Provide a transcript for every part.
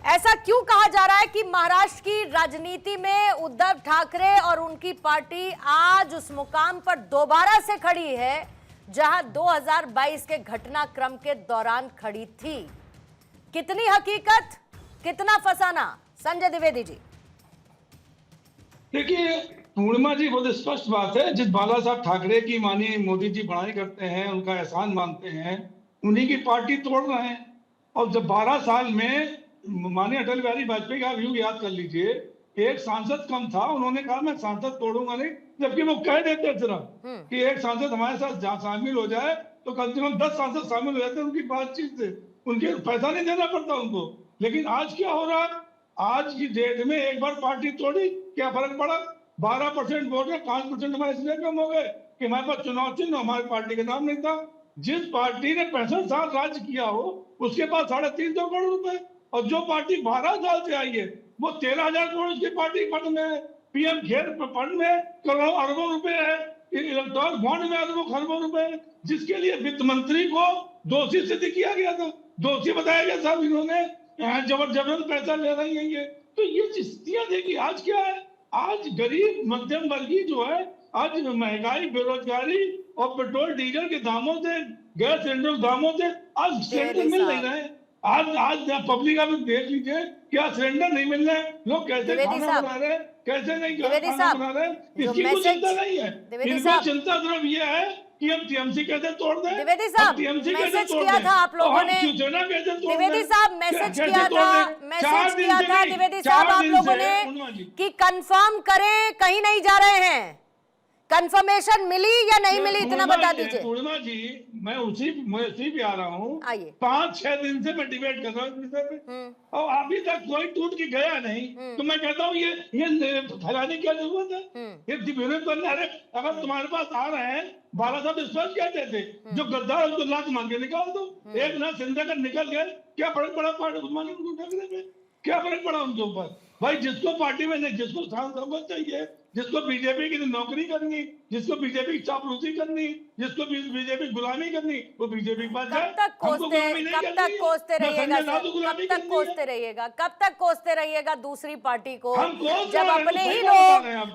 ऐसा क्यों कहा जा रहा है कि महाराष्ट्र की राजनीति में उद्धव ठाकरे और उनकी पार्टी आज उस मुकाम पर दोबारा से खड़ी है जहां 2022 के घटनाक्रम के दौरान खड़ी थी? कितनी हकीकत, कितना फसाना? संजय द्विवेदी जी। देखिए पूर्णिमा जी, बहुत स्पष्ट बात है, जिस बाला साहब ठाकरे की माननीय मोदी जी बड़ाई करते हैं, उनका एहसान मानते हैं, उन्हीं की पार्टी तोड़ रहे हैं। और जब 12 साल में माननीय अटल बिहारी वाजपेयी का व्यू याद कर लीजिए, एक सांसद कम था, उन्होंने कहा मैं सांसद तोड़ूंगा नहीं, जबकि वो कह देते सिर्फ कि एक सांसद हमारे साथ शामिल हो जाए तो कम से कम 10 सांसद शामिल हो जाते हैं उनकी बातचीत से, उनके पैसा नहीं देना पड़ता उनको। लेकिन आज क्या हो रहा है? आज की डेट में एक बार पार्टी तोड़ी, क्या फर्क पड़ा? 12% वोट में 5% हमारे इसलिए कम हो गए कि हमारे पास चुनाव चिन्ह हमारी पार्टी के नाम नहीं था। जिस पार्टी ने 65 साल राज्य किया हो उसके पास 350 करोड़ रुपए, और जो पार्टी 12 साल से आई है वो 13,000 करोड़ उसकी पार्टी फंड में है, पीएम खेल फंड में करोड़ों अरबों रुपए है, इलेक्ट्रॉनिक बॉन्ड में अरबों खरबों रुपए है, जिसके लिए वित्त मंत्री को दोषी सिद्ध किया गया था, दोषी बताया गया साहब इन्होंने जबरदस्त पैसा ले रही है ये। तो ये स्थितियां देखिए आज क्या है। आज गरीब मध्यम वर्गीय जो है, आज महंगाई, बेरोजगारी और पेट्रोल डीजल के दामों से, गैस सिलेंडर के दामों से आज सिलेंडर मिल नहीं रहे। आज पब्लिक आप देख लीजिए, क्या सिलेंडर नहीं मिल रहे, लोग कैसे खाना बना रहे, कैसे नहीं खाना बना रहे, इसकी कोई चिंता नहीं है। इनको चिंता सिर्फ ये है कि हम टीएमसी कैसे तोड़ दें। द्विवेदी साहब मैसेज किया था आप लोगों ने, द्विवेदी साहब मैसेज किया था द्विवेदी साहब आप लोगों ने कि कंफर्म करें, कहीं नहीं जा रहे हैं। कंफर्मेशन मिली या नहीं मिली, इतना बता दीजिए। पूर्णिमा जी, मैं उसी पे आ रहा हूँ। 5-6 दिन से मैं डिबेट कर रहा हूँ इस विषय पे, और अभी तक कोई टूट के गया नहीं। तो मैं कहता हूँ ये फैलाने की जरूरत है, ये विरोध करने। अरे अगर तुम्हारे पास आ रहे हैं, बाला साहब स्पष्ट कहते थे, जो गद्दार उसको लात मार के निकाल दो। एक नाथ सिंधिया का निकल गए, क्या फर्क पड़ा ठाकरे में? क्या फर्क पड़ा उनके ऊपर? भाई जिसको पार्टी में नहीं, जिसको सांसद चाहिए, जिसको बीजेपी की नौकरी करनी, जिसको बीजेपी की चापलूसी करनी, जिसको बीजेपी गुलामी करनी, वो बीजेपी के पास जाए। कब तक कोसते रहिएगा कब तक कोसते रहिएगा दूसरी पार्टी को, जब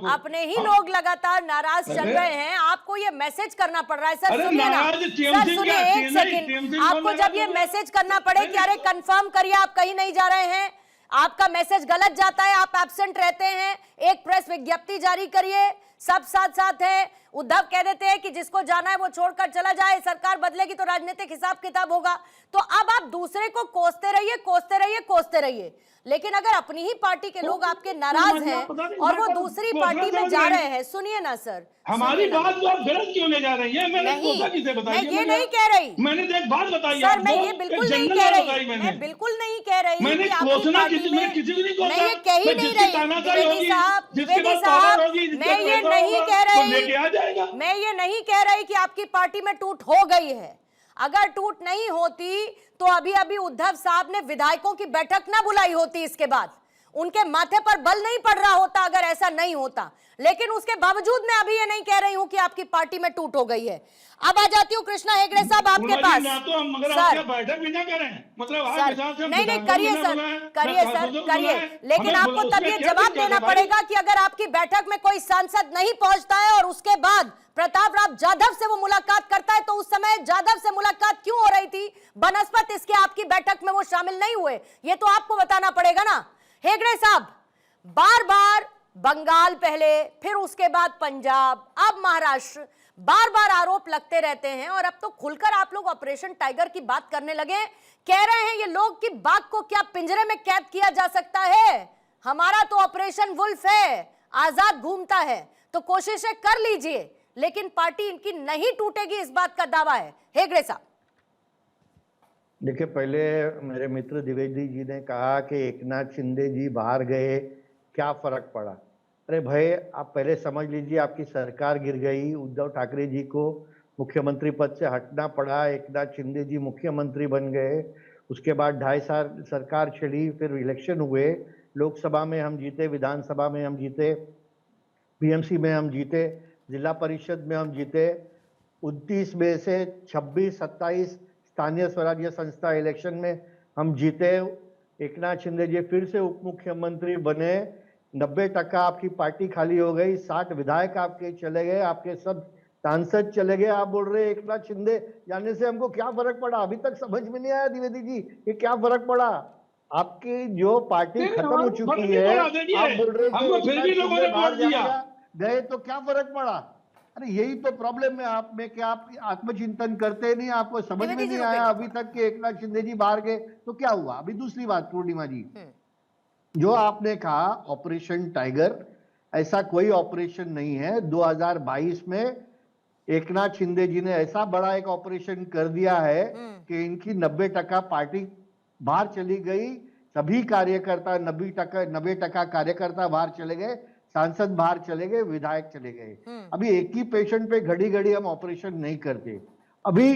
अपने ही लोग लगातार नाराज चल रहे हैं। आपको ये मैसेज करना पड़ रहा है। सर सुनिए ना, सर सुनिए एक सेकंड, आपको जब ये मैसेज करना पड़े कि अरे कंफर्म करिए आप कहीं नहीं जा रहे हैं, आपका मैसेज गलत जाता है, आप एब्सेंट रहते हैं, एक प्रेस विज्ञप्ति जारी करिए, सब साथ साथ है। उद्धव कह देते हैं कि जिसको जाना है वो छोड़कर चला जाए, सरकार बदलेगी तो राजनीतिक हिसाब किताब होगा। तो अब आप दूसरे को कोसते रहिए, लेकिन अगर अपनी ही पार्टी के लोग आपके नाराज हैं और वो दूसरी पार्टी में जा रहे हैं, सुनिए ना सर, हमारी बात को आप गलत क्यों ले जा रही हैं? मैंने किसे बताई? मैं ये नहीं कह रही, मैंने तो एक बात बताई सर, मैं ये बिल्कुल नहीं कह रही, मैं बिल्कुल नहीं कह रही, मैंने घोषणा किसी ने नहीं कोसा, मैं ये कह ही नहीं रही। द्विवेदी साहब, मैं ये नहीं कह रही, मैं ये नहीं कह रही कि आपकी पार्टी में टूट हो गई है। अगर टूट नहीं होती तो अभी अभी उद्धव साहब ने विधायकों की बैठक ना बुलाई होती, इसके बाद उनके माथे पर बल नहीं पड़ रहा होता अगर ऐसा नहीं होता। लेकिन उसके बावजूद मैं अभी ये नहीं कह रही हूं कि आपकी पार्टी में टूट हो गई है। अब आ जाती हूँ कृष्णा हेगड़े साहब आपके पास। सर बैठक भी ना करें, मतलब नहीं करिए सर, लेकिन आपको तब ये जवाब देना पड़ेगा कि अगर आपकी बैठक में कोई सांसद नहीं पहुंचता है और उसके बाद प्रताप राव जाधव से वो मुलाकात करता है, तो उस समय जाधव से मुलाकात क्यों हो रही थी बनस्पत इसके आपकी बैठक में वो शामिल नहीं हुए? ये तो आपको बताना पड़ेगा ना। हेगड़े साहब, बार बार बंगाल पहले, फिर उसके बाद पंजाब, अब महाराष्ट्र, बार बार आरोप लगते रहते हैं और अब तो खुलकर आप लोग ऑपरेशन टाइगर की बात करने लगे। कह रहे हैं ये लोग कि बाघ को क्या पिंजरे में कैद किया जा सकता है? हमारा तो ऑपरेशन वुल्फ है, आजाद घूमता है, तो कोशिशें कर लीजिए, लेकिन पार्टी इनकी नहीं टूटेगी, इस बात का दावा है। हेगड़े साहब देखिए, पहले मेरे मित्र द्विवेदी जी ने कहा कि एकनाथ शिंदे जी बाहर गए, क्या फर्क पड़ा? अरे भाई, आप पहले समझ लीजिए, आपकी सरकार गिर गई, उद्धव ठाकरे जी को मुख्यमंत्री पद से हटना पड़ा, एकनाथ शिंदे जी मुख्यमंत्री बन गए, उसके बाद 2.5 साल सरकार चली, फिर इलेक्शन हुए, लोकसभा में हम जीते, विधानसभा में हम जीते, पीएमसी में हम जीते, जिला परिषद में हम जीते, 29 में से 26-27 स्थानीय स्वराज्य संस्था इलेक्शन में हम जीते, एकनाथ शिंदे जी फिर से उप मुख्यमंत्री बने, 90% आपकी पार्टी खाली हो गई, 60 विधायक आपके चले गए, आपके सब सांसद चले गए। आप बोल रहे हैं एकनाथ शिंदे जाने से हमको क्या फर्क पड़ा? अभी तक समझ में नहीं आया द्विवेदी जी, ये क्या फर्क पड़ा? आपकी जो पार्टी खत्म हो चुकी है, आप बोल रहे थे हमको फिर भी एकनाथ लोगों शिंदे ने बाहर वोट दिया। जाएगा, गए तो क्या फर्क पड़ा? अरे यही तो प्रॉब्लम है आप में कि आप आत्मचिंतन करते नहीं, आपको समझ में द्विवेदी जी नहीं आया रुकेंगे अभी तक कि एकनाथ शिंदे जी बाहर गए तो क्या हुआ। अभी दूसरी बात पूर्णिमा जी, जो आपने कहा ऑपरेशन टाइगर, ऐसा कोई ऑपरेशन नहीं है। 2022 में एकनाथ शिंदे जी ने ऐसा बड़ा एक ऑपरेशन कर दिया है कि इनकी 90% पार्टी बाहर चली गई, सभी कार्यकर्ता 90% कार्यकर्ता बाहर चले गए, सांसद बाहर चले गए, विधायक चले गए। अभी एक ही पेशेंट पे घड़ी घड़ी हम ऑपरेशन नहीं करते। अभी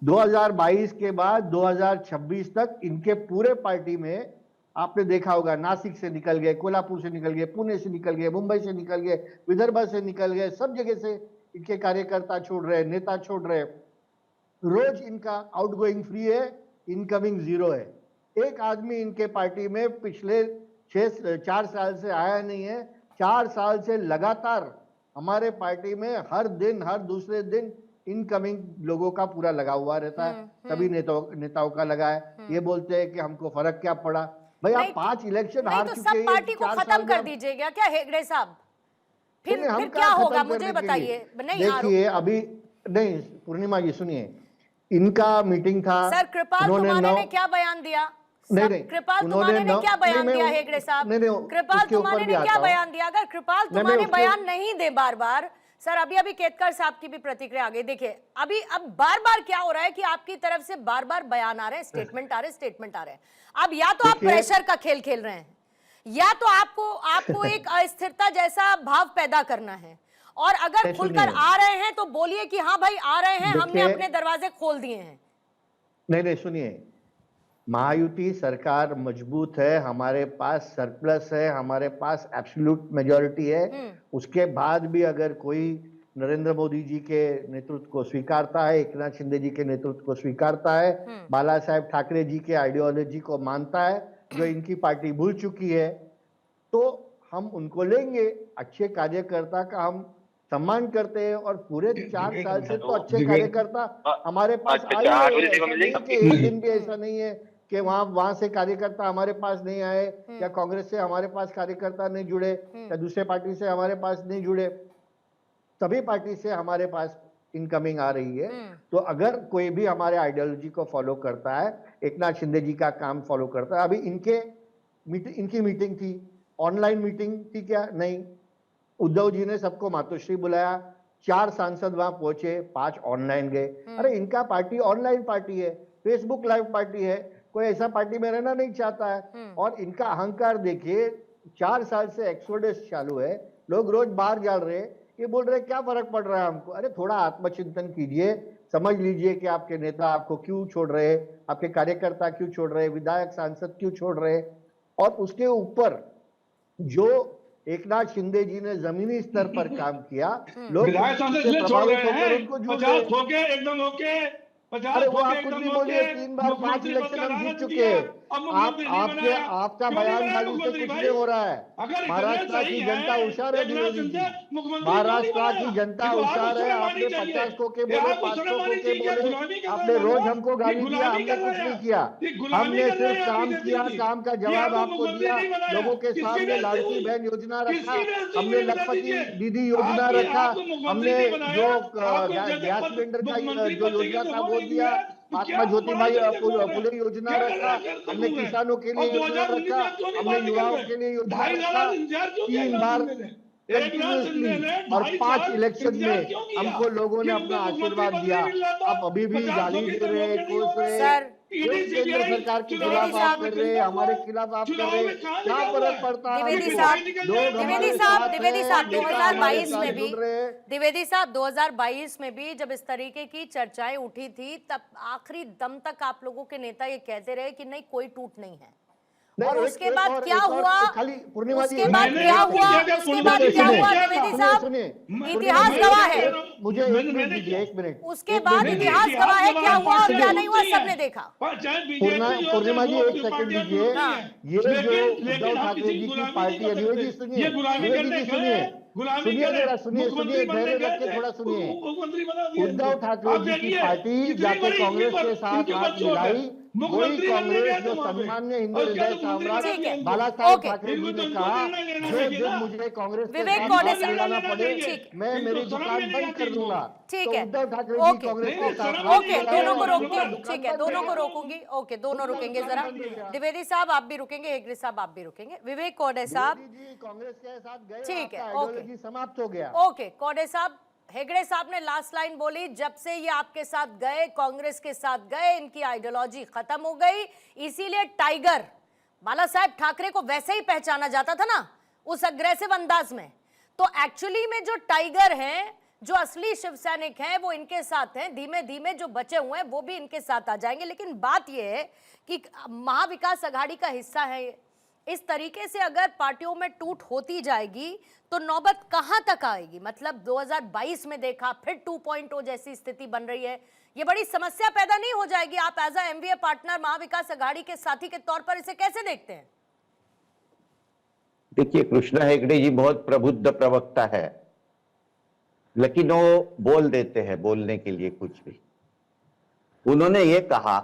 2022 के बाद 2026 तक इनके पूरे पार्टी में आपने देखा होगा, नासिक से निकल गए, कोल्हापुर से निकल गए, पुणे से निकल गए, मुंबई से निकल गए, विदर्भ से निकल गए, सब जगह से इनके कार्यकर्ता छोड़ रहे, नेता छोड़ रहे। रोज इनका आउटगोइंग फ्री है, इनकमिंग जीरो है। एक आदमी इनके पार्टी में पिछले 4 साल से आया नहीं है। 4 साल से लगातार हमारे पार्टी में हर दिन, हर दूसरे दिन इनकमिंग लोगों का पूरा लगा हुआ रहता है। सभी नेताओं का लगा है। ये बोलते हैं कि हमको फर्क क्या पड़ा। भाई आप 5 इलेक्शन हार तो चुके सब हैं, पार्टी को 4 खत्म साल में कर दीजिएगा क्या हेगड़े साहब? फिर हम क्या खत्म होगा करने मुझे के लिए? बताइए। नहीं देखिए अभी नहीं, पूर्णिमा जी सुनिए, इनका मीटिंग था। सर कृपाल तुमाने ने क्या बयान दिया? नहीं, कृपाल तुमाने ने क्या बयान दिया हेगड़े साहब? कृपाल तुमाने ने क्या बयान दिया? अगर कृपाल तुमाने बयान नहीं दे बार बार, सर अभी केतकर साहब की भी प्रतिक्रिया आ गई। देखिए अब बार बार क्या हो रहा है कि आपकी तरफ से बार बार बयान आ रहे हैं, स्टेटमेंट आ रहे हैं। अब या तो आप प्रेशर का खेल खेल रहे हैं, या तो आपको एक अस्थिरता जैसा भाव पैदा करना है। और अगर खुलकर आ रहे हैं तो बोलिए कि हाँ भाई आ रहे हैं, हमने अपने दरवाजे खोल दिए हैं। नहीं सुनिए, महायुति सरकार मजबूत है, हमारे पास सरप्लस है, हमारे पास एब्सोल्यूट मेजॉरिटी है। उसके बाद भी अगर कोई नरेंद्र मोदी जी के नेतृत्व को स्वीकारता है, एकनाथ शिंदे जी के नेतृत्व को स्वीकारता है, बाला साहेब ठाकरे जी के आइडियोलॉजी को मानता है, जो इनकी पार्टी भूल चुकी है, तो हम उनको लेंगे। अच्छे कार्यकर्ता का हम सम्मान करते हैं और पूरे 4 साल से तो अच्छे कार्यकर्ता हमारे पास आए हैं। एक दिन भी ऐसा नहीं है कि वहां से कार्यकर्ता हमारे पास नहीं आए, या कांग्रेस से हमारे पास कार्यकर्ता नहीं जुड़े, या दूसरे पार्टी से हमारे पास नहीं जुड़े। सभी पार्टी से हमारे पास इनकमिंग आ रही है। तो अगर कोई भी हमारे आइडियोलॉजी को फॉलो करता है, एकनाथ शिंदे जी का काम फॉलो करता है। अभी इनकी मीटिंग थी, ऑनलाइन मीटिंग थी क्या? नहीं, उद्धव जी ने सबको मातोश्री बुलाया, 4 सांसद वहां पहुंचे, 5 ऑनलाइन गए। अरे इनका पार्टी ऑनलाइन पार्टी है, फेसबुक लाइव पार्टी है, कोई ऐसा पार्टी में रहना नहीं चाहता है। और इनका अहंकार देखिए, 4 साल से एक्सोडस चालू है, लोग रोज बाहर जा रहे हैं, ये बोल रहे क्या फर्क पड़ रहा है हमको। अरे थोड़ा आत्मचिंतन कीजिए, समझ लीजिए कि आपके नेता आपको क्यों छोड़ रहे, आपके कार्यकर्ता क्यों छोड़ रहे, विधायक सांसद क्यों छोड़ रहे। और उसके ऊपर जो एकनाथ शिंदे जी ने जमीनी स्तर पर काम किया, लोग विधायक सांसद छोड़ रहे हैं, उनको 50 होके एकदम होके 50 अरे वो आप होके कुछ एकदम भी होके बोलिए, 3 बार 5 इलेक्शन हम जीत चुके हैं। आपका बयानबाजी से कुछ नहीं हो रहा है। महाराष्ट्र की जनता होशियार है द्विवेदी जी, महाराष्ट्र की जनता होशियार है। आपने 50 को के बोले, 500 को के बोले, आपने रोज हमको गाली दिया, हमने कुछ नहीं किया। हमने सिर्फ काम किया, काम का जवाब आपको दिया, लोगों के सामने लाड़की बहन योजना रखा, हमने लखपति दीदी योजना रखा, हमने जो गैस सिलेंडर का जो योजना था वो दिया, महात्मा ज्योतिबाई फुले योजना रखा, हमने किसानों के लिए योजना रखा, हमने युवाओं के लिए योजना रखा। 3 बार कंटिन्यूसली और 5 इलेक्शन में हमको लोगों ने अपना आशीर्वाद दिया। अब अभी भी गाली दे रहे, कोस रहे, केंद्र सरकार के खिलाफ आप कर रहे, हमारे खिलाफ आप कर रहे, क्या फर्क पड़ता है? द्विवेदी साहब 2022 में भी, द्विवेदी साहब 2022 में भी जब इस तरीके की चर्चाएं उठी थी, तब आखिरी दम तक आप लोगों के नेता ये कहते रहे कि नहीं कोई टूट नहीं है, और नहीं, उसके एक बाद और- क्या एक और- हुआ, खाली पूर्णिमा जी, उसके बाद मैंने क्या आपको हुआ, क्या क्या उसके पूर्णिमा बाद जी, क्या सुनिए, हुआ क्या द्विवेदी कहा? साहब, सुनिए, इतिहास मैं गवाह क्या है। कह रहा हूं? मुझे एक मैंने मिनट दीजिए, क्या- एक मिनट। उसके एक बाद मिनट दीजिए। इतिहास गवाह है क्या हुआ और क्या नहीं हुआ, पार्टियां सबने होती देखा। हैं। चाहे बीजेपी हो पूर्णिमा जी, चाहे एक सेकंड पार्टियां दीजिए। होती हाँ। हैं। ये जो लेकिन उद्धव हम ठाकरे किसी जी की गुलामी पार्टी नहीं है, कर द्विवेदी जी सकते। सुनिए, ये गुलामी द्विवेदी करने जी गए सुनिए, हैं, गुलामी सुनिए करे, जरा, सुनिए मुख्यमंत्री बनने धैर्य गए रख के थे, थोड़ा सुनिए। मुख्यमंत्री बना दिया उद्धव इनको। ठाकरे आप जी की देखिए पार्टी कितनी जाके बड़ी कांग्रेस के साथ इनके हाथ बच्चों है, मिलाई, वही मुख्यमंत्री बनने कांग्रेस गए थे जो वहां पे, सम्मान्य हिंदू और उसके हृदय बाद मुख्यमंत्री सम्राट बना ठीक दिया है, इनको। बाला साहेब ओके। ठाकरे जी इनको ने तो कहा, निर्णय लेना जो चाहिए दिन ना। मुझे कांग्रेस के विवेक साथ कौड़े हाथ साहब, मिलाना पड़े, ठीक है, मैं मेरी इनको शर्म दुकान भी नहीं बंद आती कर इनको। दूंगा। ठीक तो है, उद्धव ठाकरे जी ओके कांग्रेस नहीं, के साथ शर्म हाथ नहीं ओके, आती मिलाए दोनों को और रोकती उनका हूँ, दुकान ठीक है, बंद हो दोनों को गया। रोकूंगी, ओके, दोनों उनका रुकेंगे दुकान जरा। बंद हो गया। द्विवेदी साहब आप भी रुकेंगे, हेगड़े साहब आप भी रुकेंगे। विवेक कौड़े साहब, मोदी जी कांग्रेस के साथ गए, ठीक है, आपका ओके। आइडियोलॉजी समाप्त हो गया। ओके कौड़े साहब, हेगड़े साहब ने लास्ट लाइन बोली, जब से ये आपके साथ गए, कांग्रेस के साथ गए, इनकी आइडियोलॉजी खत्म हो गई, इसीलिए टाइगर बाला साहेब ठाकरे को वैसे ही पहचाना जाता था ना, उस अग्रेसिव अंदाज में। तो एक्चुअली में जो टाइगर हैं, जो असली शिव सैनिक हैं, वो इनके साथ हैं। धीमे धीमे जो बचे हुए हैं वो भी इनके साथ आ जाएंगे। लेकिन बात यह है कि महाविकास अघाड़ी का हिस्सा है ये। इस तरीके से अगर पार्टियों में टूट होती जाएगी तो नौबत कहां तक आएगी? मतलब 2022 में देखा, फिर 2.0 जैसी स्थिति बन रही है। ये बड़ी समस्या पैदा नहीं हो जाएगी? आप as a MVA partner, Maha Vikas Aghadi के साथी के तौर पर इसे कैसे देखते हैं? देखिए, कृष्णा हेगड़े जी बहुत प्रबुद्ध प्रवक्ता है, लेकिन वो बोल देते हैं बोलने के लिए कुछ भी। उन्होंने ये कहा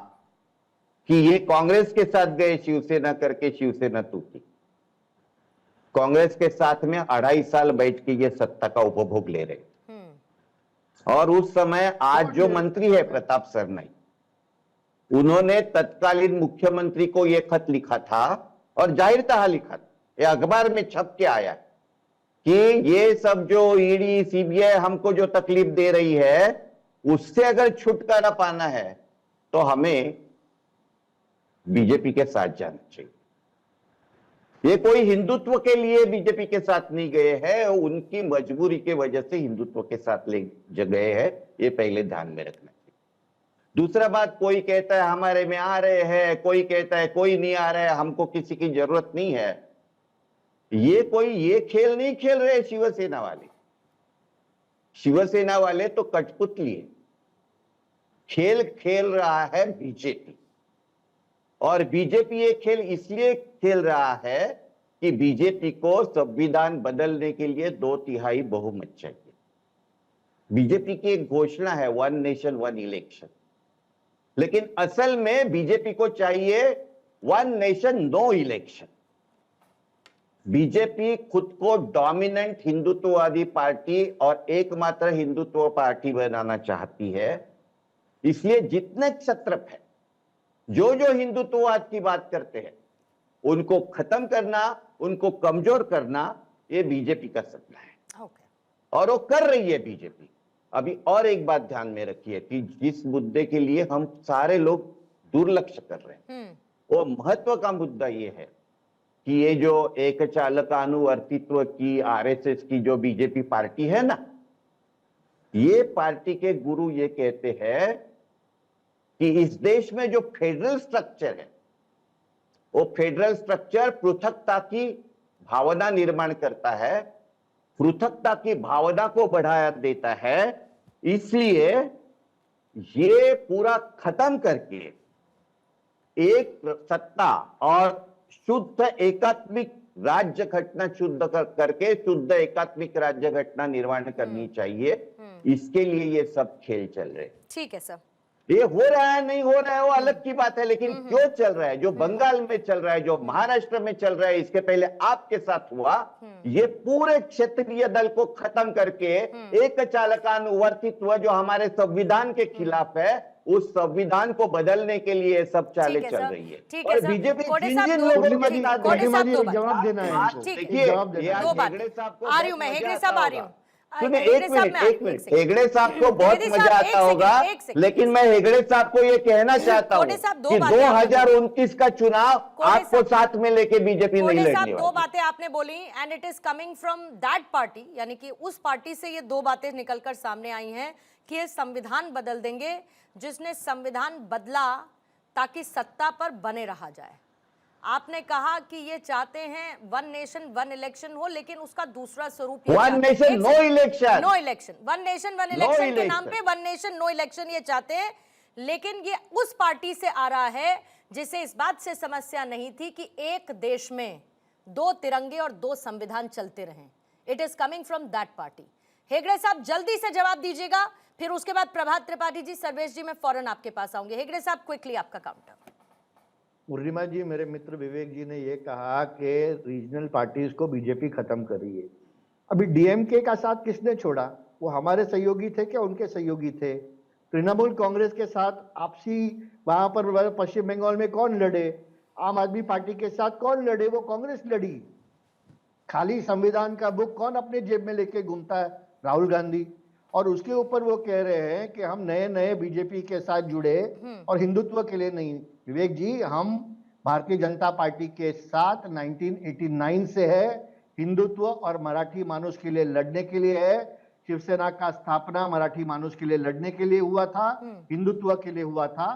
कि ये कांग्रेस के साथ गए शिवसेना करके शिवसेना टूटी। कांग्रेस के साथ में 2.5 साल बैठ के ये सत्ता का उपभोग ले रहे, और उस समय आज जो मंत्री है प्रताप सरनाई, उन्होंने तत्कालीन मुख्यमंत्री को यह खत लिखा था, और जाहिर तहा लिखा था, ये अखबार में छप के आया कि ये सब जो ईडी सीबीआई हमको जो तकलीफ दे रही है, उससे अगर छुटकारा पाना है तो हमें बीजेपी के साथ जाना चाहिए। ये कोई हिंदुत्व के लिए बीजेपी के साथ नहीं गए हैं, उनकी मजबूरी के वजह से हिंदुत्व के साथ ले गए हैं। ये पहले ध्यान में रखना चाहिए। दूसरा बात, कोई कहता है हमारे में आ रहे हैं, कोई कहता है कोई नहीं आ रहा है, हमको किसी की जरूरत नहीं है। ये खेल नहीं खेल रहे शिवसेना वाले। शिवसेना वाले तो कठपुतली है, खेल खेल रहा है बीजेपी। और बीजेपी ये खेल इसलिए खेल रहा है कि बीजेपी को संविधान बदलने के लिए 2/3 बहुमत चाहिए। बीजेपी की एक घोषणा है 1 नेशन 1 इलेक्शन, लेकिन असल में बीजेपी को चाहिए 1 नेशन नो इलेक्शन। बीजेपी खुद को डोमिनेंट हिंदुत्ववादी पार्टी और एकमात्र हिंदुत्व पार्टी बनाना चाहती है। इसलिए जितने क्षत्रप है, जो हिंदुत्ववाद की बात करते हैं, उनको खत्म करना, उनको कमजोर करना, ये बीजेपी का सपना है। और वो कर रही है बीजेपी। अभी और एक बात ध्यान में रखिए कि जिस मुद्दे के लिए हम सारे लोग दुर्लक्ष्य कर रहे हैं, वो महत्व का मुद्दा ये है कि ये जो एक चालकानुवर्तित्व की आरएसएस की जो बीजेपी पार्टी है ना, ये पार्टी के गुरु ये कहते हैं कि इस देश में जो फेडरल स्ट्रक्चर है, वो फेडरल स्ट्रक्चर पृथकता की भावना निर्माण करता है, पृथकता की भावना को बढ़ावा देता है। इसलिए ये पूरा खत्म करके एक सत्ता और शुद्ध एकात्मिक राज्य घटना करके शुद्ध एकात्मिक राज्य घटना निर्माण करनी चाहिए। इसके लिए ये सब खेल चल रहे। ठीक है सर, ये हो रहा है नहीं हो रहा है वो अलग की बात है, लेकिन क्यों चल रहा है? जो बंगाल में चल रहा है, जो महाराष्ट्र में चल रहा है, इसके पहले आपके साथ हुआ, ये पूरे क्षेत्रीय दल को खत्म करके एक चालकानुवर्तित्व जो हमारे संविधान के खिलाफ है, उस संविधान को बदलने के लिए सब चालें चल रही है। ठीक है और सर, बीजेपी कोड़े जिन साहब जिन दो- लोगों ठीक, के साथ कोड़े है, साहब दो बात। जवाब देना है इनको। ठीक है, देखिए, जवाब देना ये है। दो बात। हेगड़े साहब को आ रही हूं बहुत मैं, हेगड़े मजा साहब आता आ रही हूं। होगा। सुनिए, हेगड़े एक साहब मिनट, मैं आ रही एक हूं, मिनट। हेगड़े साहब को बहुत द्विवेदी मजा साहब, आता एक होगा, सेकंड, एक सेकंड। लेकिन मैं हेगड़े साहब को ये कहना चाहता हूँ कोड़े साहब, दो कि बातें आपने 2029 का चुनाव कोड़े आपको साहब- साथ में लेके बीजेपी नहीं कोड़े साहब लड़ने दो वाली। बातें आपने बोली, and it is coming from that party, यानी कि उस पार्टी से ये दो बातें निकलकर सामने आई हैं कि ये संविधान बदल देंगे, जिसने संविधान बदला ताकि सत्ता पर बने रहा जाए। आपने कहा कि ये चाहते हैं वन नेशन वन इलेक्शन हो, लेकिन उसका दूसरा स्वरूप one nation no election, no election, one nation one election के नाम पे वन नेशन नो इलेक्शन ये चाहते हैं। लेकिन ये उस पार्टी से आ रहा है जिसे इस बात से समस्या नहीं थी कि एक देश में 2 तिरंगे और 2 संविधान चलते रहें। It is coming from that party. Hegde साहब जल्दी से जवाब दीजिएगा, फिर उसके बाद प्रभात त्रिपाठी जी, सर्वेश जी, मैं फौरन आपके पास आऊंगे। हेगड़े साहब क्विकली आपका काउंटर। पूर्णिमा जी, मेरे मित्र विवेक जी ने ये कहा कि रीजनल पार्टीज को बीजेपी खत्म कर रही है। अभी डीएमके का साथ किसने छोड़ा? वो हमारे सहयोगी थे क्या उनके सहयोगी थे? तृणमूल कांग्रेस के साथ आपसी वहां पर पश्चिम बंगाल में कौन लड़े? आम आदमी पार्टी के साथ कौन लड़े? वो कांग्रेस लड़ी। खाली संविधान का बुक कौन अपने जेब में लेके घूमता है? राहुल गांधी। और उसके ऊपर वो कह रहे हैं कि हम नए नए बीजेपी के साथ जुड़े और हिंदुत्व के लिए नहीं। विवेक जी, हम भारतीय जनता पार्टी के साथ 1989 से है, हिंदुत्व और मराठी मानुष के लिए लड़ने के लिए है। शिवसेना का स्थापना मराठी मानुष के लिए लड़ने के लिए हुआ था, हिंदुत्व के लिए हुआ था।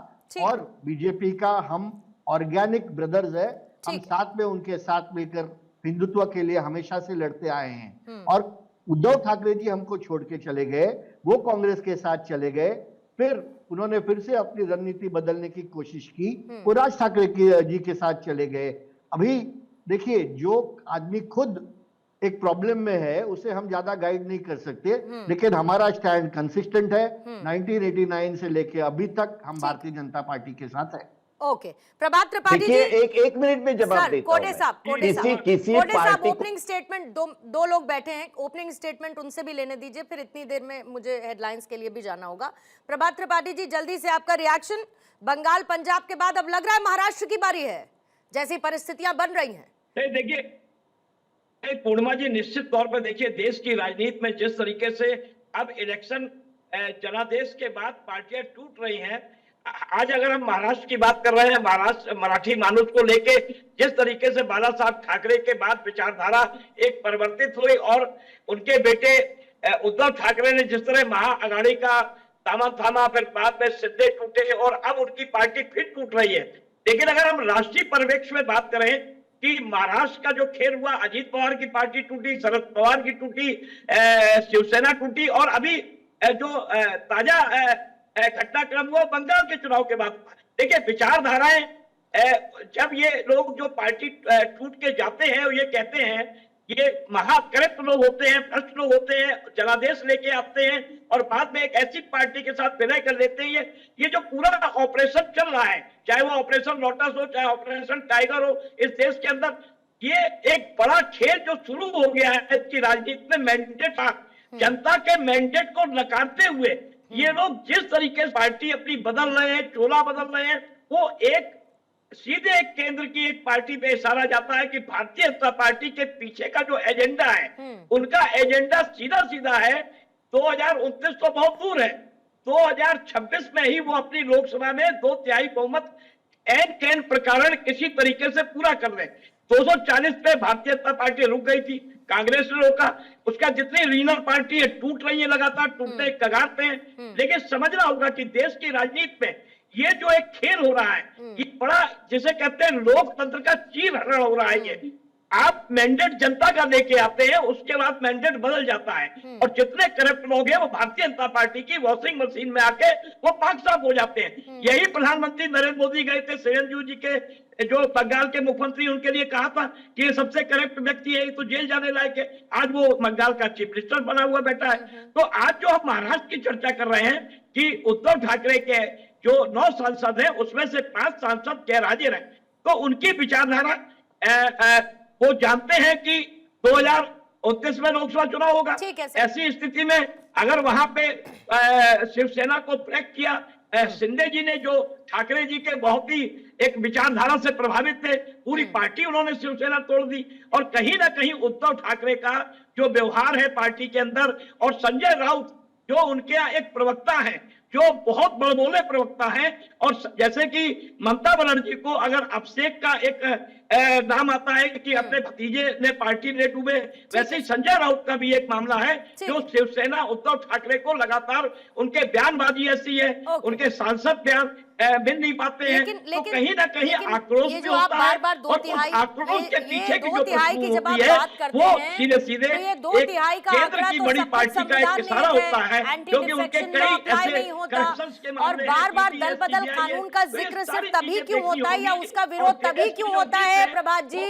और बीजेपी का हम ऑर्गेनिक ब्रदर्स है, हम साथ में उनके साथ मिलकर हिंदुत्व के लिए हमेशा से लड़ते आए हैं। और उद्धव ठाकरे जी हमको छोड़ के चले गए, वो कांग्रेस के साथ चले गए, फिर उन्होंने फिर से अपनी रणनीति बदलने की कोशिश की, वो राज ठाकरे जी के साथ चले गए। अभी देखिए, जो आदमी खुद एक प्रॉब्लम में है उसे हम ज्यादा गाइड नहीं कर सकते, लेकिन हमारा स्टैंड कंसिस्टेंट है। 1989 से लेके अभी तक हम भारतीय जनता पार्टी के साथ है। ओके, प्रभात त्रिपाठी जी, एक मिनट में जवाब देता हूं। कोडे साहब ओपनिंग स्टेटमेंट, दो लोग बैठे हैं, ओपनिंग स्टेटमेंट उनसे भी लेने दीजिए, फिर इतनी देर में मुझे हेडलाइंस के लिए भी जाना होगा। प्रभात त्रिपाठी जी, जल्दी से आपका रिएक्शन। बंगाल पंजाब के बाद अब लग रहा है महाराष्ट्र की बारी है, जैसी परिस्थितियां बन रही हैं। देखिए पूर्णिमा जी, निश्चित तौर पर देखिए देश की राजनीति में जिस तरीके से अब इलेक्शन जनादेश के बाद पार्टियां टूट रही हैं, आज अगर हम महाराष्ट्र की बात कर रहे हैं, महाराष्ट्र मराठी मानुष को लेके जिस तरीके से बाला साहब ठाकरे के बाद विचारधारा एक परिवर्तित हुई और उनके बेटे उद्धव ठाकरे ने जिस तरह महाअघाड़ी का दामन थामा, फिर बाद में सिद्धे टूटे और अब उनकी पार्टी फिर टूट रही है। लेकिन अगर हम राष्ट्रीय परिवेश में बात करें कि महाराष्ट्र का जो खेल हुआ, अजीत पवार की पार्टी टूटी, शरद पवार की टूटी, शिवसेना टूटी और अभी जो ताजा घटनाक्रम हुआ बंगाल के चुनाव के बाद। देखिए विचारधाराएं, जब ये लोग जो पार्टी टूट के जाते हैं और ये कहते हैं, ये महाकरप्ट लोग होते हैं, भ्रष्ट लोग होते हैं, जनादेश लेके आते हैं और बाद में एक ऐसी पार्टी के साथ विलय कर लेते हैं। ये जो पूरा ऑपरेशन चल रहा है, चाहे वो ऑपरेशन लोटस हो, चाहे ऑपरेशन टाइगर हो, इस देश के अंदर ये एक बड़ा खेल जो शुरू हो गया है इसकी राजनीति में। मैंडेट, जनता के मैंडेट को नकारते हुए ये लोग जिस तरीके से पार्टी अपनी बदल रहे हैं, चोला बदल रहे हैं, वो एक सीधे एक केंद्र की एक पार्टी पे इशारा जाता है कि भारतीय जनता पार्टी के पीछे का जो एजेंडा है, उनका एजेंडा सीधा सीधा है 2029 तो बहुत दूर है, 2026 में ही वो अपनी लोकसभा में 2/3 बहुमत एन कैन प्रकरण किसी तरीके से पूरा कर ले। 240 पे भारतीय जनता पार्टी रुक गई थी, कांग्रेस ने रोका, उसका जितनी रीजनल पार्टी है टूट रही है, लगातार टूटने के कगार पे हैं। लेकिन समझना होगा कि देश की राजनीति में ये जो एक खेल हो रहा है, ये बड़ा जिसे कहते हैं लोकतंत्र का चीरहरण हो रहा है। ये आप मैंडेट जनता का लेके आते हैं, उसके बाद मैंडेट बदल जाता है और जितने करप्ट लोग हैं वो भारतीय जनता पार्टी की वॉशिंग मशीन में आके वो पाक साफ हो जाते हैं। यही प्रधानमंत्री नरेंद्र मोदी गए थे चिरंजीव जी के, जो बंगाल के मुख्यमंत्री, उनके लिए कहा था कि ये सबसे करप्ट व्यक्ति है, तो जेल जाने लायक है। आज वो बंगाल का चीफ मिनिस्टर बना हुआ बैठा है। तो आज जो हम महाराष्ट्र की चर्चा कर रहे हैं कि उद्धव ठाकरे के जो 9 सांसद हैं उसमें से 5 सांसद गैरहाजिर हैं, तो उनकी विचारधारा वो जानते हैं कि 2029 में लोकसभा चुनाव होगा। ऐसी स्थिति में अगर वहां पे शिवसेना को ब्रेक किया, शिंदे जी ने जो ठाकरे जी के बहुत ही एक विचारधारा से प्रभावित थे, पूरी पार्टी उन्होंने शिवसेना तोड़ दी और कहीं ना कहीं उद्धव ठाकरे का जो व्यवहार है पार्टी के अंदर, और संजय राउत जो उनके यहाँ एक प्रवक्ता है जो बहुत बड़बोले प्रवक्ता है, और जैसे कि ममता बनर्जी को अगर अभिषेक का एक नाम आता है कि अपने भतीजे ने पार्टी ने डूबे, वैसे ही संजय राउत का भी एक मामला है जो शिवसेना उद्धव ठाकरे को लगातार उनके बयानबाजी ऐसी है, उनके सांसद बयान मिल नहीं पाते हैं, तो कहीं ना कहीं आक्रोश भी होता है और उस आक्रोश के पीछे की जो पृष्ठभूमि होती है वो सीधे सीधे एक केंद्र की बड़ी पार्टी का एक इशारा होता है, क्योंकि उनके कई ऐसे करप्शंस के और मामले बार बार दल बदल कानून का जिक्र सिर्फ तभी क्यों होता है या उसका विरोध तभी क्यों होता है प्रभात जी,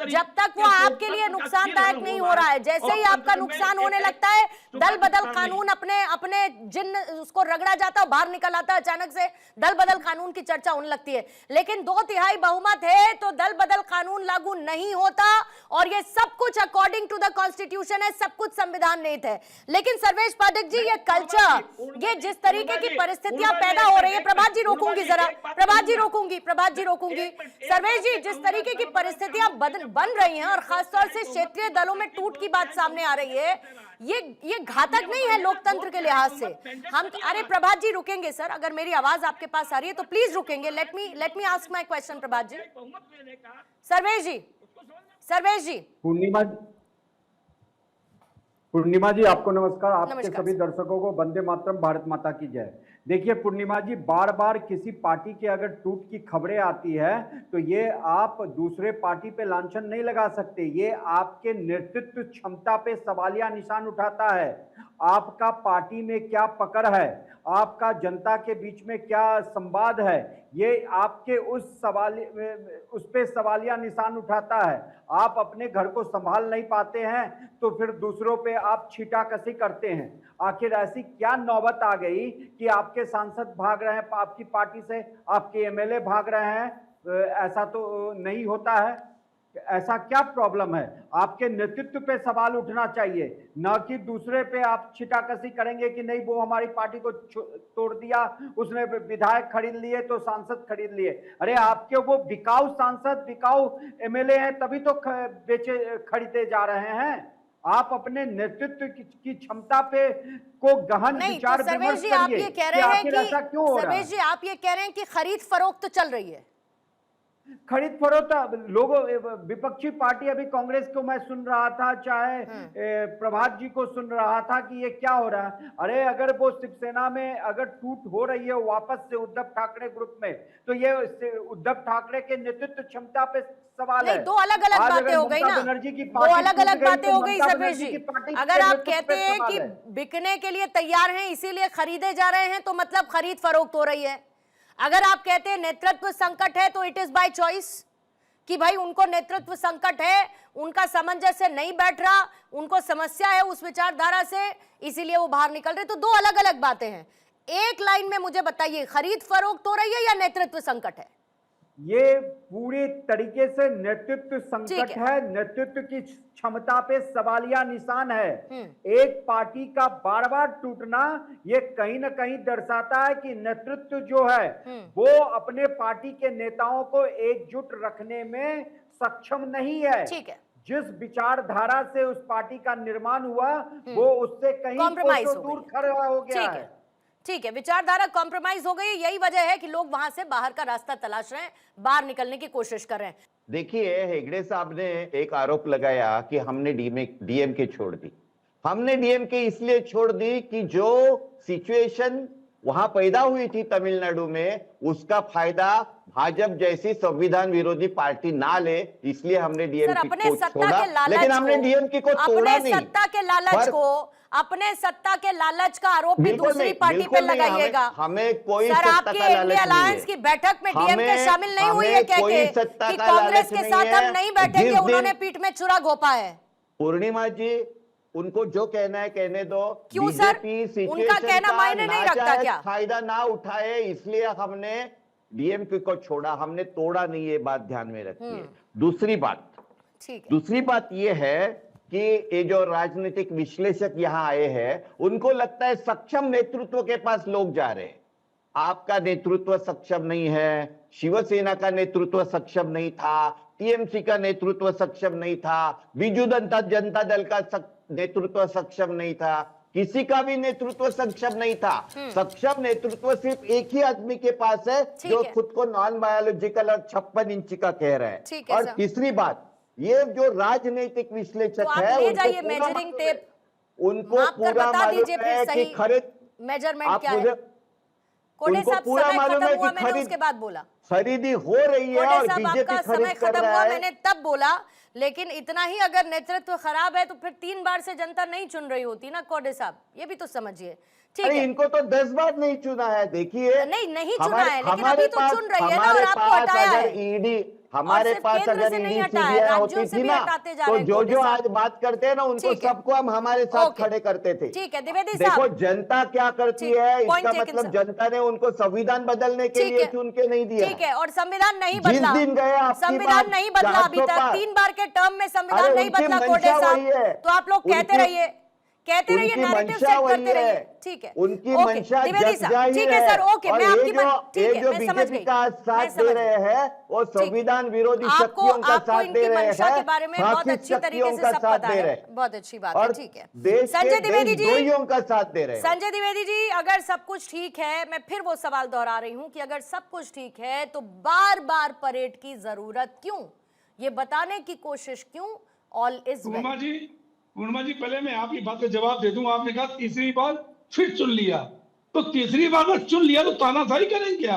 जब तक वो आपके लिए नुकसानदायक नहीं हो रहा है। जैसे ही आपका नुकसान होने लगता है, दल बदल कानून अपने जिन उसको रगड़ा जाता है, बाहर निकल आता है, अचानक से दल बदल कानून की चर्चा होने लगती है। लेकिन 2/3 बहुमत है तो दल बदल कानून लागू नहीं होता, और ये सब कुछ अकॉर्डिंग टू द कॉन्स्टिट्यूशन है, सब कुछ संविधान निहित है। लेकिन सर्वेश पाठक जी, ये कल्चर, ये जिस तरीके की परिस्थितियां पैदा हो रही है, प्रभात जी रोकूंगी जरा, प्रभात जी रोकूंगी, सर्वेश जी, जिस तरीके की परिस्थितियां बन रही हैं और खासतौर से क्षेत्रीय दलों में टूट की बात सामने आ रही है, ये घातक नहीं है लोकतंत्र के लिहाज से? हम अरे प्रभात जी रुकेंगे सर, अगर मेरी आवाज आपके पास आ रही है तो प्लीज रुकेंगे। Let me ask my question Prabhat ji. Sarvesh ji Purnima ji आपको नमस्कार। आपके सभी दर्शकों को वंदे मातरम, भारत माता की जय। देखिए पूर्णिमा जी, बार बार किसी पार्टी के अगर टूट की खबरें आती है तो ये आप दूसरे पार्टी पे लांछन नहीं लगा सकते, ये आपके नेतृत्व क्षमता पे सवालिया निशान उठाता है। आपका पार्टी में क्या पकड़ है, आपका जनता के बीच में क्या संवाद है, ये आपके उस पे सवालिया निशान उठाता है। आप अपने घर को संभाल नहीं पाते हैं तो फिर दूसरों पे आप छीटाकशी करते हैं। आखिर ऐसी क्या नौबत आ गई कि आपके सांसद भाग रहे हैं आपकी पार्टी से, आपके एमएलए भाग रहे हैं? ऐसा तो नहीं होता है। ऐसा क्या प्रॉब्लम है? आपके नेतृत्व पे सवाल उठना चाहिए, न कि दूसरे पे आप छिटाकशी करेंगे कि नहीं वो हमारी पार्टी को तोड़ दिया, उसने विधायक खरीद लिए तो सांसद खरीद लिए। अरे आपके वो बिकाऊ सांसद, बिकाऊ एमएलए हैं तभी तो खरीदे जा रहे हैं। आप अपने नेतृत्व की क्षमता पे को गहन विचार विमर्श करिए। आप ये कह रहे हैं कि सर्वेश जी आप ये कह रहे हैं कि खरीद फरोख्त चल रही है? खरीद फरोख्त लोगों, विपक्षी पार्टी, अभी कांग्रेस को मैं सुन रहा था, चाहे प्रभात जी को सुन रहा था कि ये क्या हो रहा है। अरे अगर वो शिवसेना में अगर टूट हो रही है वापस से उद्धव ठाकरे ग्रुप में, तो ये उद्धव ठाकरे के नेतृत्व क्षमता पे सवाल है। दो अलग अलग बातें हो गई ना, दो अलग अलग बातें हो गई सर्वेश जी। अगर आप कहते हैं कि बिकने के लिए तैयार हैं इसीलिए खरीदे जा रहे हैं तो मतलब खरीद फरोख्त हो रही है। अगर आप कहते हैं नेतृत्व संकट है तो इट इज बाय चॉइस, कि भाई उनको नेतृत्व संकट है, उनका सामंजस्य नहीं बैठ रहा, उनको समस्या है उस विचारधारा से, इसीलिए वो बाहर निकल रहे। तो दो अलग अलग बातें हैं। एक लाइन में मुझे बताइए, खरीद फरोख्त हो रही है या नेतृत्व संकट है? ये पूरी तरीके से नेतृत्व संकट है, नेतृत्व की क्षमता पे सवालिया निशान है। एक पार्टी का बार बार टूटना ये कहीं ना कहीं दर्शाता है कि नेतृत्व जो है वो अपने पार्टी के नेताओं को एकजुट रखने में सक्षम नहीं है। ठीक है। जिस विचारधारा से उस पार्टी का निर्माण हुआ वो उससे कहीं दूर खड़ा हो गया है। ठीक है, विचारधारा कॉम्प्रोमाइज हो गई, यही वजह है कि लोग वहां से बाहर का रास्ता तलाश रहे हैं, बाहर निकलने की कोशिश कर रहे हैं। देखिए, हेगड़े साहब ने एक आरोप लगाया कि हमने डीएमके छोड़ दी। हमने डीएमके इसलिए छोड़ दी कि जो सिचुएशन वहां पैदा हुई थी तमिलनाडु में, उसका फायदा भाजपा जैसी संविधान विरोधी पार्टी ना ले, इसलिए हमने डीएमके को छोड़ा। लेकिन हमने डीएमके को तोड़ा नहीं। सत्ता के लालच को, अपने सत्ता के लालच का आरोप भी दूसरी पार्टी पे लगाइएगा। हमें कोई सर, आपके इंडिया अलायंस की बैठक में डीएमके शामिल नहीं हुई है कह के कि कांग्रेस के साथ हम नहीं बैठेंगे, उन्होंने पीठ में छुरा घोंपा है। पूर्णिमा जी, उनको जो कहना है कहने दो। क्यों सर? उनका कहना मायने नहीं रखता क्या? फायदा ना उठाए इसलिए हमने डीएमके को छोड़ा, हमने तोड़ा नहीं, ये बात ध्यान में रखिए। दूसरी बात, ठीक है, दूसरी बात ये है कि ये जो राजनीतिक विश्लेषक यहाँ आए हैं उनको लगता है सक्षम नेतृत्व के पास लोग जा रहे हैं। आपका नेतृत्व सक्षम नहीं है, शिवसेना का नेतृत्व सक्षम नहीं था, टीएमसी का नेतृत्व सक्षम नहीं था, बीजू जनता दल का नेतृत्व सक्षम नहीं था, किसी का भी नेतृत्व सक्षम नहीं था। सक्षम नेतृत्व सिर्फ एक ही आदमी के पास है जो खुद को नॉन बायोलॉजिकल और 56 इंच का कह रहा है। और तीसरी बात, ये जो राजनीतिक विश्लेषक है उनको पूरा मालूम है कि खरीद मेजरमेंट क्या है। कोडे साहब समय खत्म हुआ, मैंने उसके बाद बोला खरीदी हो रही है और बीजेपी खरीद कर रहा है। मैंने तब बोला, लेकिन इतना ही अगर नेतृत्व खराब है तो फिर 3 बार से जनता नहीं चुन रही होती ना कोडे साहब, ये भी तो समझिए। ठीक है, इनको तो 10 बार नहीं चुना है। देखिए नहीं चुना है, लेकिन अभी तो चुन रही है ना, और आपको हटाया है। ईडी हमारे पास अगर ईडी सीबीआई होती थी ना, तो जो आज बात करते हैं ना उनको सबको हम हमारे साथ खड़े करते थे। ठीक है द्विवेदी साहब, देखो जनता क्या करती है, इसका मतलब जनता ने उनको संविधान बदलने के लिए चुन के नहीं दिया। ठीक है, और संविधान नहीं बदला, जिस दिन गए संविधान नहीं बदला अभी तक, 3 बार के टर्म में संविधान नहीं बदला कोडे साहब। तो आप लोग कहते रहिए, नैरेटिव सेट करते रहिए। ठीक है, उनकी मंशा जग जाहिर ठीक है सर, ओके, मैं आपकी ये जो बीजेपी का साथ दे रहे हैं वो संविधान विरोधी शक्तियों का साथ दे रहे हैं, के बारे में बहुत अच्छी तरीके से सब पता है। बहुत अच्छी बात है। ठीक है संजय द्विवेदी जी, का साथ दे रहे हैं। संजय द्विवेदी जी, अगर सब कुछ ठीक है, मैं फिर वो सवाल दोहरा रही हूँ कि अगर सब कुछ ठीक है तो बार बार परेड की जरूरत क्यों, ये बताने की कोशिश क्यों? All is well. Purnima ji, पहले मैं आपकी बात का जवाब दे दूं। आपने कहा तीसरी बार फिर चुन लिया, तो तीसरी बार अगर चुन लिया तो तानाशाही करेंगे क्या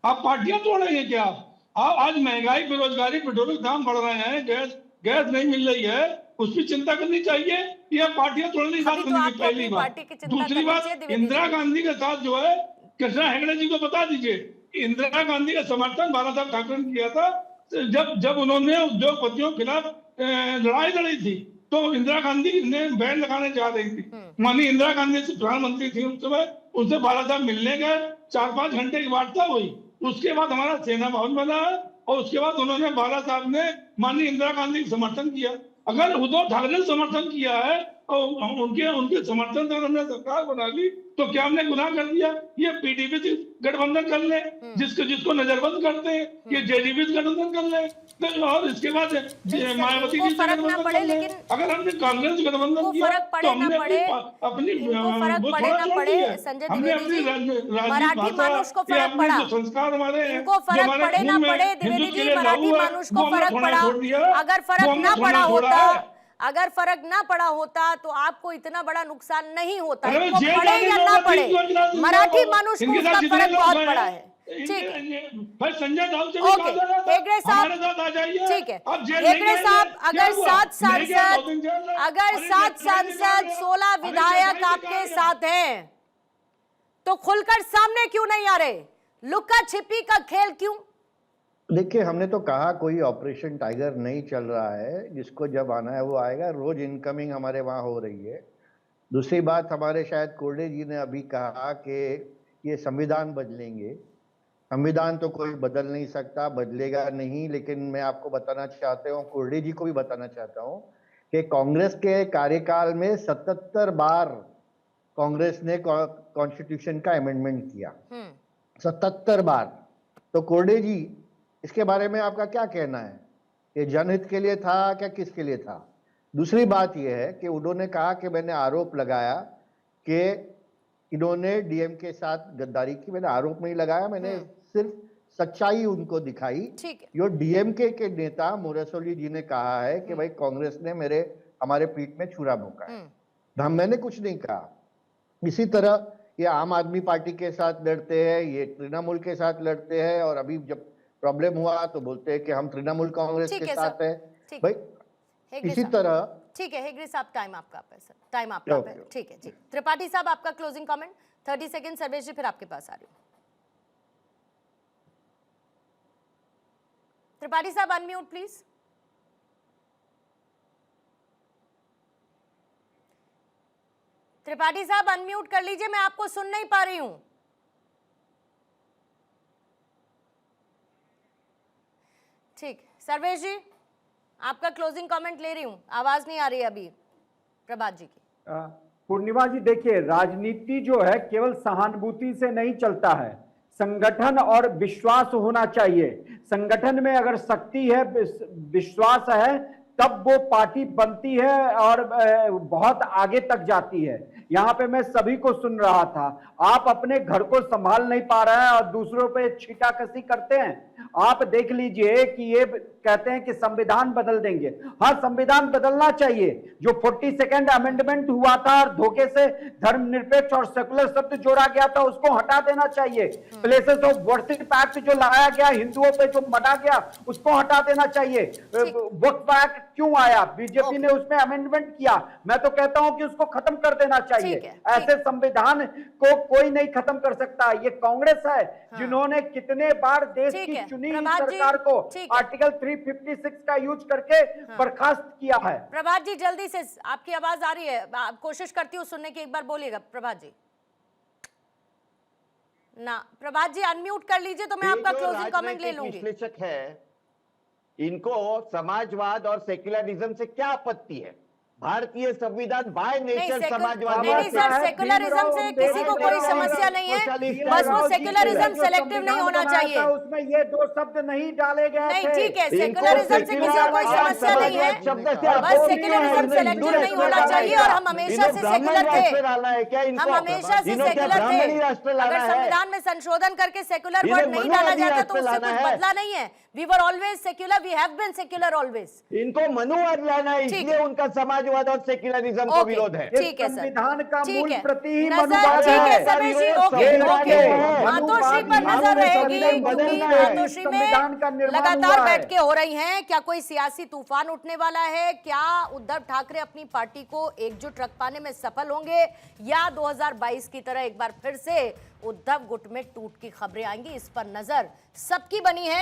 आप? पार्टियां तोड़ेंगे क्या आप? आज महंगाई, बेरोजगारी, पेट्रोल के दाम बढ़ रहे हैं, गैस नहीं मिल रही है, उस पर चिंता करनी चाहिए या पार्टियां तोड़ने की बात करनी चाहिए? पहली बात। दूसरी बात, इंदिरा गांधी के साथ जो है कृष्णा हेगड़े जी को बता दीजिए, इंदिरा गांधी का समर्थन बाला साहब ठाकरे ने किया था जब उन्होंने उद्योगपतियों के खिलाफ लड़ाई लड़ी थी, तो इंदिरा गांधी ने बैन लगाने जा रही थी। माननीय इंदिरा गांधी से प्रधानमंत्री थी उस समय, उससे बाला साहब मिलने गए, 4-5 घंटे की वार्ता हुई। उसके बाद हमारा सेना भवन बना है और उसके बाद उन्होंने बाला साहब ने माननीय इंदिरा गांधी का समर्थन किया। अगर उद्धव ठाकरे ने समर्थन किया है और उनके समर्थन से हमने सरकार बना ली, तो क्या हमने गुनाह कर दिया? ये पीडीपी से गठबंधन कर ले, जिसको नजरबंद करते हैं, ये जेडीपी से गठबंधन कर ले, और इसके बाद मायावती जी से गठबंधन कर ले। अगर हमने कांग्रेस से गठबंधन किया तो हमने अपनी हमने अपनी राजनीतिक भाषा, संस्कार हमारे हैं, फर्क पड़े ना पड़े द्विवेदी जी, मराठी मानुष को फर्क पड़ा। अगर फर्क ना पड़ा होता, अगर फर्क ना पड़ा होता तो आपको इतना बड़ा नुकसान नहीं होता। इनको पड़े या ना पड़े, मराठी मानुष को उसका फर्क बहुत पड़ा है। ठीक है, संजय राउत से हेगड़े साहब, ठीक है हेगड़े साहब, अगर 7 सांसद 16 विधायक आपके साथ हैं तो खुलकर सामने क्यों नहीं आ रहे? लुक्का छिपी का खेल क्यों? देखिए, हमने तो कहा कोई ऑपरेशन टाइगर नहीं चल रहा है, जिसको जब आना है वो आएगा। रोज इनकमिंग हमारे वहाँ हो रही है। दूसरी बात, हमारे शायद कोर्डे जी ने अभी कहा कि ये संविधान बदलेंगे। संविधान तो कोई बदल नहीं सकता, बदलेगा नहीं। लेकिन मैं आपको बताना चाहता हूँ, कोर्डे जी को भी बताना चाहता हूँ कि कांग्रेस के कार्यकाल में 77 बार कांग्रेस ने कॉन्स्टिट्यूशन का अमेंडमेंट किया, 77 बार। तो कोर्डे जी, इसके बारे में आपका क्या कहना है? ये जनहित के लिए था क्या, किसके लिए था? दूसरी बात यह है कि उन्होंने कहा कि मैंने आरोप लगाया कि इन्होंने डीएम के साथ गद्दारी की। मैंने आरोप नहीं लगाया, मैंने सिर्फ सच्चाई उनको दिखाई। जो डीएमके के नेता मुरसोली जी ने कहा है कि भाई कांग्रेस ने हमारे पीठ में छुरा भोंका है, मैंने कुछ नहीं कहा। इसी तरह ये आम आदमी पार्टी के साथ लड़ते हैं, ये तृणमूल के साथ लड़ते हैं, और अभी जब प्रॉब्लम हुआ तो बोलते हैं कि हम तृणमूल कांग्रेस के साथ है। भाई इसी तरह। ठीक है हेगड़े साहब, टाइम आपका है सर, टाइम आपका है। ठीक है जी, त्रिपाठी साहब आपका क्लोजिंग कमेंट 30 सेकंड। सर्वेश जी, फिर आपके पास आ रही हूँ। त्रिपाठी साहब अनम्यूट प्लीज। त्रिपाठी साहब अनम्यूट कर लीजिए, मैं आपको सुन नहीं पा रही हूं। ठीक, सर्वेश जी आपका क्लोजिंग कमेंट ले रही हूं, आवाज नहीं आ रही अभी प्रभात जी की। पूर्णिमा जी, देखिए, राजनीति जो है केवल सहानुभूति से नहीं चलता है, संगठन और विश्वास होना चाहिए। संगठन में अगर शक्ति है, विश्वास है, तब वो पार्टी बनती है और बहुत आगे तक जाती है। यहाँ पे मैं सभी को सुन रहा था, आप अपने घर को संभाल नहीं पा रहे हैं और दूसरों पे छीटाकशी करते हैं। आप देख लीजिए कि ये कहते हैं कि संविधान बदल देंगे। हाँ, संविधान बदलना चाहिए। जो 42nd अमेंडमेंट हुआ था और धोखे से धर्मनिरपेक्ष और सेकुलर शब्द जोड़ा गया था, उसको हटा देना चाहिए। प्लेसेस ऑफ वर्शिप एक्ट जो लगाया गया, हिंदुओं पे जो मना गया, उसको हटा देना चाहिए। वक्फ एक्ट क्यों आया? बीजेपी ने उसमें अमेंडमेंट किया। मैं तो कहता हूं कि उसको खत्म कर देना चाहिए। ऐसे संविधान को कोई नहीं खत्म कर सकता। ये कांग्रेस है जिन्होंने कितने बार देश की चुनी सरकार को आर्टिकल 356 का यूज करके बर्खास्त किया है। प्रभात जी, जल्दी से आपकी आवाज आ रही है, कोशिश करती हूँ सुनने की, एक बार बोलिएगा प्रभात जी। ना प्रभात जी अनम्यूट कर लीजिए तो मैं आपका क्लोजिंग कमेंट ले लूंगी। विश्लेषक है, इनको समाजवाद और सेक्युलरिज्म से क्या आपत्ति है? भारतीय संविधान बाय नेचर समाजवादी। नहीं सर, सेक्युलरिज्म से किसी को कोई समस्या नहीं है, बस वो सेक्युलरिज्म सेलेक्टिव नहीं होना चाहिए। उसमें ये दो शब्द नहीं डाले गए। नहीं, ठीक है, सेक्युलरिज्म से किसी को कोई समस्या नहीं है, बस सेक्युलरिज्म सेलेक्टिव नहीं होना चाहिए। और हम हमेशा से सेक्युलर थे, हम हमेशा से सेक्युलर थे। अगर संविधान में संशोधन करके सेक्युलर वर्ड नहीं डाला जाता तो उससे कुछ बदला नहीं है। We were always secular, we have been secular always. इनको मनुवाद लाना है, इसलिए उनका समाजवाद और सेक्युलरिज्म का विरोध है। ठीक है सर, संविधान का मूल प्रति ही मनुवाद है। मातोश्री पर नजर रहेगी, क्योंकि मातोश्री में लगातार बैठकें हो रही हैं। क्या कोई सियासी तूफान उठने वाला है? क्या उद्धव ठाकरे अपनी पार्टी को एकजुट रख पाने में सफल होंगे, या 2022 की तरह एक बार फिर से उद्धव गुट में टूट की खबरें आएंगी? इस पर नजर सबकी बनी है।